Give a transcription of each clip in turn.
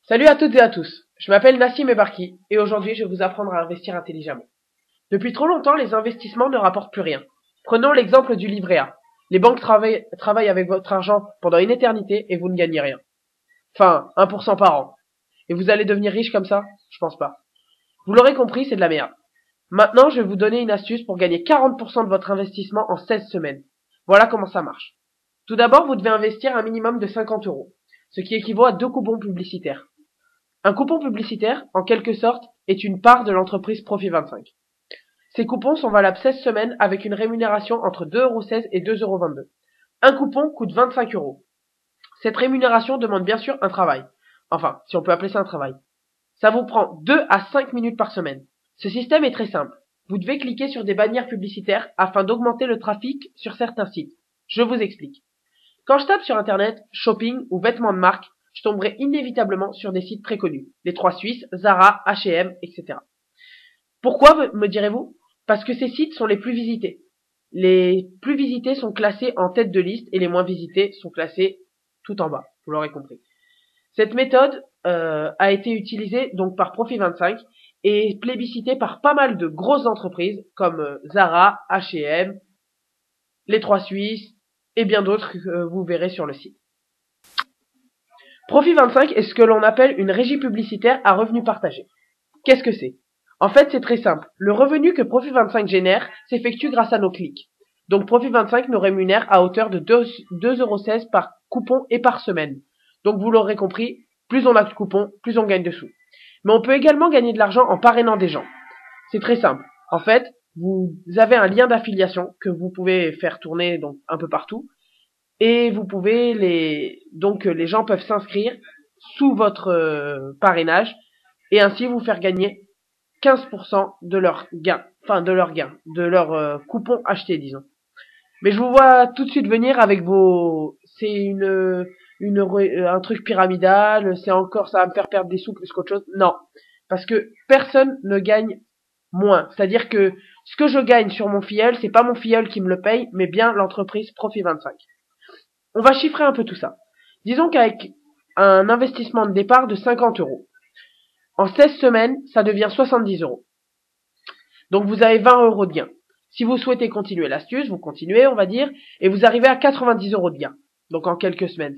Salut à toutes et à tous, je m'appelle Nassim Ebarki et aujourd'hui je vais vous apprendre à investir intelligemment. Depuis trop longtemps, les investissements ne rapportent plus rien. Prenons l'exemple du livret A. Les banques travaillent avec votre argent pendant une éternité et vous ne gagnez rien. Enfin, 1% par an. Et vous allez devenir riche comme ça? Je pense pas. Vous l'aurez compris, c'est de la merde. Maintenant, je vais vous donner une astuce pour gagner 40% de votre investissement en 16 semaines. Voilà comment ça marche. Tout d'abord, vous devez investir un minimum de 50 euros, ce qui équivaut à 2 coupons publicitaires. Un coupon publicitaire, en quelque sorte, est une part de l'entreprise Profit25. Ces coupons sont valables 16 semaines avec une rémunération entre 2,16€ et 2,22€. Un coupon coûte 25 euros. Cette rémunération demande bien sûr un travail. Enfin, si on peut appeler ça un travail. Ça vous prend 2 à 5 minutes par semaine. Ce système est très simple. Vous devez cliquer sur des bannières publicitaires afin d'augmenter le trafic sur certains sites. Je vous explique. Quand je tape sur internet, shopping ou vêtements de marque, je tomberai inévitablement sur des sites très connus. Les Trois Suisses, Zara, H&M, etc. Pourquoi, me direz-vous? Parce que ces sites sont les plus visités. Les plus visités sont classés en tête de liste et les moins visités sont classés tout en bas. Vous l'aurez compris. Cette méthode a été utilisée donc par Profit25 et plébiscitée par pas mal de grosses entreprises comme Zara, H&M, les Trois Suisses et bien d'autres que vous verrez sur le site. Profit25 est ce que l'on appelle une régie publicitaire à revenu partagé. Qu'est-ce que c'est? En fait, c'est très simple. Le revenu que Profit25 génère s'effectue grâce à nos clics. Donc Profit25 nous rémunère à hauteur de 2,16€ par coupon et par semaine. Donc vous l'aurez compris, plus on a de coupons, plus on gagne de sous. Mais on peut également gagner de l'argent en parrainant des gens. C'est très simple. En fait, vous avez un lien d'affiliation que vous pouvez faire tourner donc un peu partout. Et vous pouvez les gens peuvent s'inscrire sous votre parrainage et ainsi vous faire gagner 15% de leur gain, de leur coupon acheté, disons. Mais je vous vois tout de suite venir avec c'est un truc pyramidal, ça va me faire perdre des sous plus qu'autre chose. Non. Parce que personne ne gagne moins. C'est-à-dire que ce que je gagne sur mon filleul, c'est pas mon filleul qui me le paye, mais bien l'entreprise Profit25. On va chiffrer un peu tout ça. Disons qu'avec un investissement de départ de 50 euros, en 16 semaines, ça devient 70 euros. Donc vous avez 20 euros de gain. Si vous souhaitez continuer l'astuce, vous continuez, on va dire, et vous arrivez à 90 euros de gain. Donc en quelques semaines,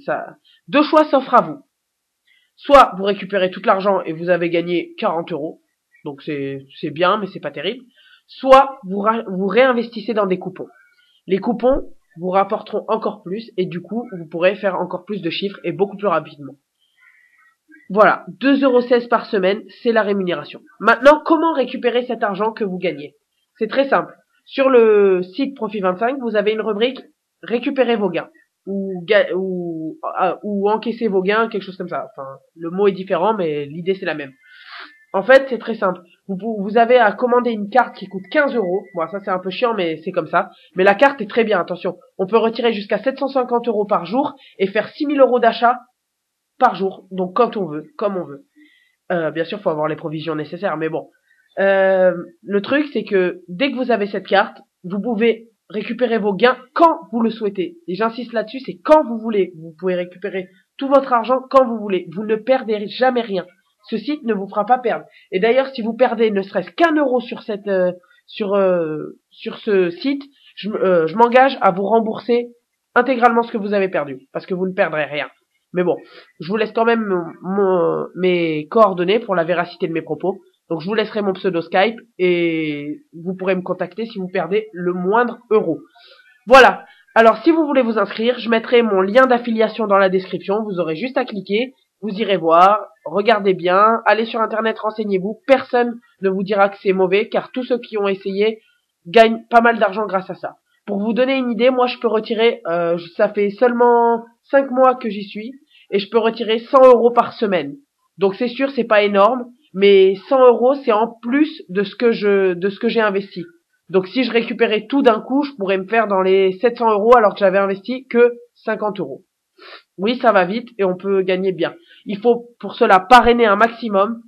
deux choix s'offrent à vous. Soit vous récupérez tout l'argent et vous avez gagné 40 euros. Donc c'est bien, mais c'est pas terrible. Soit vous réinvestissez dans des coupons. Les coupons vous rapporteront encore plus et du coup, vous pourrez faire encore plus de chiffres et beaucoup plus rapidement. Voilà, 2,16€ par semaine, c'est la rémunération. Maintenant, comment récupérer cet argent que vous gagnez? C'est très simple. Sur le site Profit25, vous avez une rubrique récupérer vos gains ou encaisser vos gains, quelque chose comme ça. Enfin, le mot est différent, mais l'idée c'est la même. En fait, c'est très simple. Vous avez à commander une carte qui coûte 15 euros. Bon, ça c'est un peu chiant, mais c'est comme ça. Mais la carte est très bien, attention. On peut retirer jusqu'à 750 euros par jour et faire 6 000 euros d'achat par jour. Donc quand on veut, comme on veut. Bien sûr, faut avoir les provisions nécessaires, mais bon. Le truc, c'est que dès que vous avez cette carte, vous pouvez récupérer vos gains quand vous le souhaitez. Et j'insiste là-dessus, c'est quand vous voulez. Vous pouvez récupérer tout votre argent quand vous voulez. Vous ne perdez jamais rien. Ce site ne vous fera pas perdre. Et d'ailleurs, si vous perdez ne serait-ce qu'1 euro sur sur ce site, je m'engage à vous rembourser intégralement ce que vous avez perdu, parce que vous ne perdrez rien. Mais bon, je vous laisse quand même mes coordonnées pour la véracité de mes propos. Donc je vous laisserai mon pseudo Skype et vous pourrez me contacter si vous perdez le moindre euro. Voilà. Alors si vous voulez vous inscrire, je mettrai mon lien d'affiliation dans la description. Vous aurez juste à cliquer, vous irez voir, regardez bien, allez sur internet, renseignez-vous. Personne ne vous dira que c'est mauvais car tous ceux qui ont essayé gagnent pas mal d'argent grâce à ça. Pour vous donner une idée, moi je peux retirer, ça fait seulement 5 mois que j'y suis, et je peux retirer 100 euros par semaine. Donc c'est sûr, c'est pas énorme, mais 100 euros c'est en plus de ce que j'ai investi. Donc si je récupérais tout d'un coup, je pourrais me faire dans les 700 euros alors que j'avais investi que 50 euros. Oui, ça va vite et on peut gagner bien. Il faut pour cela parrainer un maximum,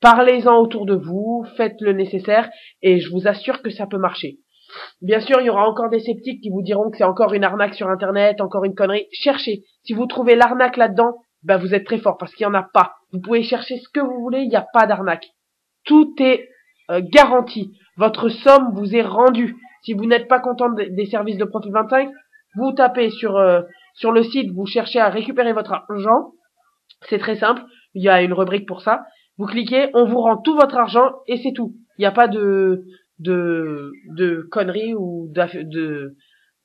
parlez-en autour de vous, faites le nécessaire et je vous assure que ça peut marcher. Bien sûr, il y aura encore des sceptiques qui vous diront que c'est encore une arnaque sur internet, encore une connerie. Cherchez. Si vous trouvez l'arnaque là-dedans, bah vous êtes très fort parce qu'il y en a pas. Vous pouvez chercher ce que vous voulez, il n'y a pas d'arnaque. Tout est garanti. Votre somme vous est rendue. Si vous n'êtes pas content des services de Profit25, vous tapez sur le site, vous cherchez à récupérer votre argent. C'est très simple. Il y a une rubrique pour ça. Vous cliquez, on vous rend tout votre argent et c'est tout. Il n'y a pas de conneries ou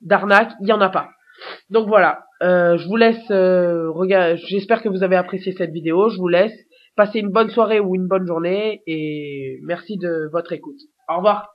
d'arnaque. Il y en a pas. Donc voilà. Je vous laisse. J'espère que vous avez apprécié cette vidéo. Je vous laisse. Passez une bonne soirée ou une bonne journée et merci de votre écoute. Au revoir.